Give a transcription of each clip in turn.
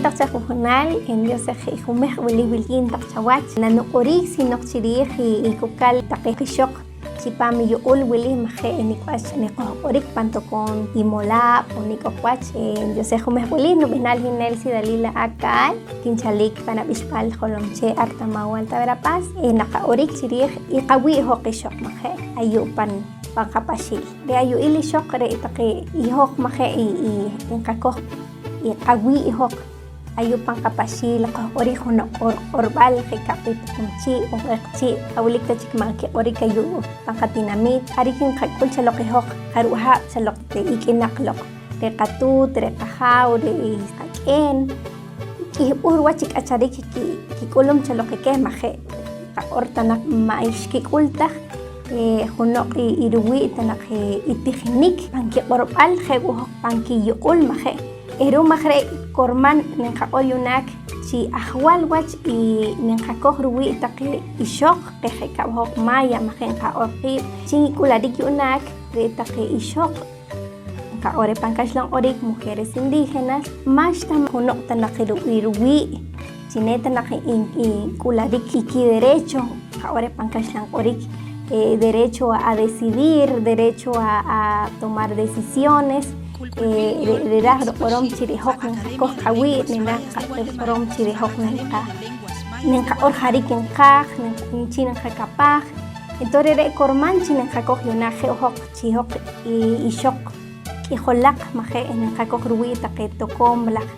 takcha kujonal en Dios jumej wilin takchawach nanu orik sinok chirij ikukal takishok chipami yu'ul wili maje nikwash orik pantokon imola ponikokwach en Dios jumej wili no binal hinel si dalila akal kinchalik panabishpal jolomche artamawal taverapaz naka orik chirij iqawi hoqishok maje ayupan pangkapashil de ayu ili shok re itaqi ihok maje inkakoj iqawi ihok ayu pangkapashil ori hono orbal qikapit kumchi onqchi awlik tachikmanki ori kayu pangkatinamit arikin qakul chalok ihok haruha chalok te ikinaqlok re qatut re qahaw re qak'en kihurwa chik acharik kikulum chalok ke maje ortanak maishkikultaj hunok iruwi tanak itijnik panki orbal jeguhok panki yu'ul maje eru magre korman nenqaqoyunak chi ahwal wach y nenqakoj ruwi taqi ishok qeqekabhok maya majen qaorqib chi kularik yunak re taqi ishok qaore pankashlan orik mujeres indígenas mashtam hunok tanaqi ruwi chineta naqi kularik iki derecho qaore pankashlan orik derecho a decidir, derecho a tomar decisiones, orom chirihok nenqakoj qawi orom chirihok nenqa orjarik enqaj nenchi nenqakapaj entonces re kormanchi nenqakoj yunaje ohok chihok ishok q'ijolaq maje nenqakoj ruwi taqi tokom laj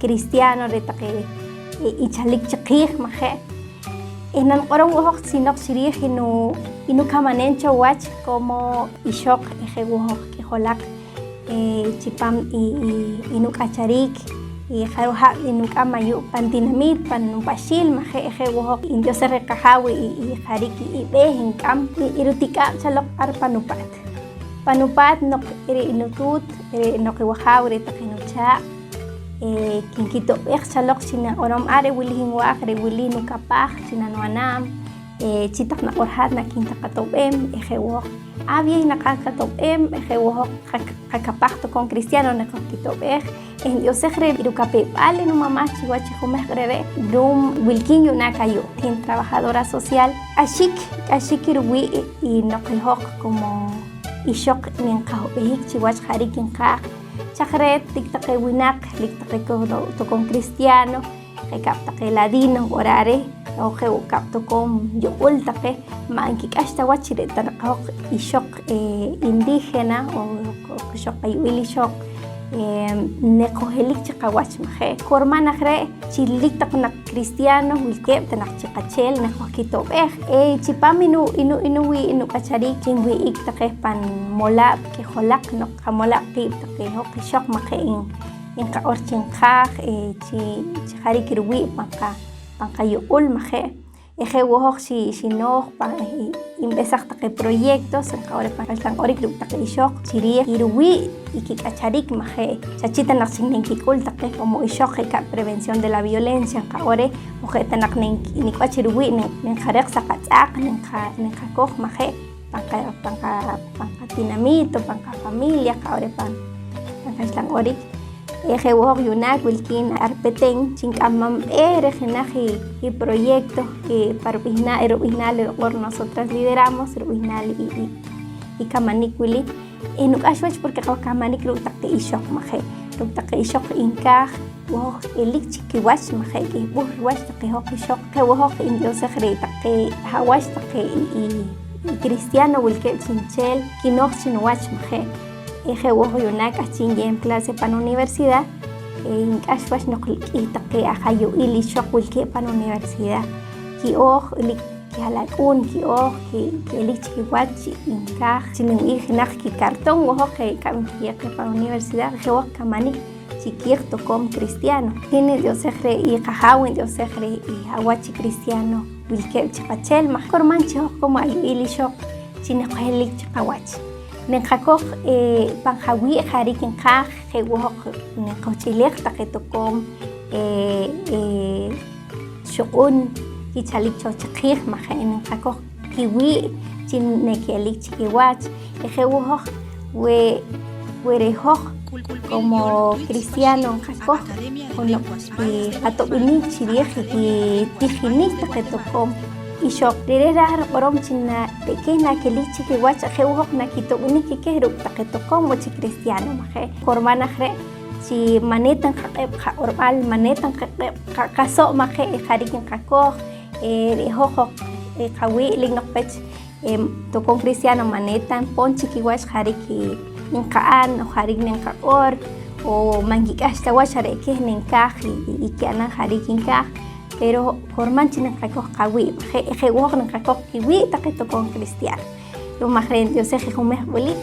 cristiano re taqi ichalik chiqij maje enan qoron ohok sinok chirij inu kamanencho wach como ishok ejewohok q'ijolaq chipam inuk acharik jaruja inuk amayu pantinamit panupashil maje ejewohok indio se rekajawi jarik ibej inkam irutika chalok ar panupat nok inutut nok iwajaw re taqinucha kinkito chalok china orom are wili hinwaq re wili nukapaj china nuanam chitak na orhat na kintakatobem ejewohok Había nakakatobem ejewohok kakapaj tokon cristiano nakakitobej en Dios segre irukapepal no mamá chihuachi jumej grere dum wilkin yunakayo tin trabajadora social ashik irwi y noqilhok como ishok ninkahobejik chihuach jarikin kaj chakret tiktaqe winak liktaqe tokon cristiano qekaptaqe ladino orare oje ukaptokom yu'ul taqe ma'ankik'axta wachire tanaqhok ishok indígena o shok ayu'il ishok neqojelik chiqawach maje kormanaj re chilik taqnaq cristiano wilkeb tanaq chiqachel neqoj kitob'ej chipam inuwi inuk'acharik chinwi'ik taqe pan molab q'ijolaq no'j qamolab qib taqe hok ishok maje inqa'or chinqaj chijarik irwi' panqayu'ul maje ejewohok xinoj inb'esaj taqe proyectos enqa'ore panqaxlan orik ruk' taqe ixok chirij irwi' y kik'acharik maje chachitanaq chinkik'ul taqe como ixok qekab prevención de la violencia enqa'ore uje'tanaq nik'wach irwi' nenqareq saqatz'aq nenqakoj maje panqatinamit o panqafamilia qa'ore panqaxlan orik ejewohok yunak wilkin arpeten chink'amam rejenaj y proyectos rub'ijnal erq'or nosotras lideramos rub'ijnal y kamanik wili nuk'axwach porque q'oj kamanik ruk' taqe ixok maje ruk' taqe ixok inkaj wohok elik chikiwach maje kihb'uj riwach taqe hok ixok qewohok indiosej re taqe jawach taqe y cristiano wilkeb chinchel kinoj chinuwach maje ejewohok yunak ajchin en clase pan universidad ink'axwax noqlk'ij taqe ajayu'il ixok wilkeb pan universidad ki'oj ilik kijalak'un ki'oj kelik chikiwach inkaj chinimwij naj kikarton wohok kab kiyeq pan universidad ejewohok kamanik chikij tokom cristiano jini diosej re iqajaw diosej re ijawach cristiano wilkeb chiqachel maj korman chihoj como ayu'il ixok chineqojelik chiqawach nenqakoj panjawi' jarik inkaj jewohok nenqoch'ilej taqe tokom xuq'un kichalik chochiqij maje nenqakoj kiwi' chinekelik chikiwach ejewohok we werejoj como cristiano kako uno atobini chirij tijinik taqetokom ixoq rireraj orom china pequeña kelich kiwach jewjok na kitobini kikeruk taqetokom mochi cristiano maje kormanaj re chi manetan qaqeb qa orbal manetan qaqeb qaso maje jarikin qakoj rejoj qawi lignoqpech tokon cristiano manetan ponchi kiwach jariki ninqa'an o jarik ninqaq'or o mankik'ax tawach are'kej ninkaj y ki'anan jarik inkaj pero formanchi ninqakoj qawi' jewoj ninqakoj kiwi' taqe tokon cristiano rumaj re Diosej jumej wili.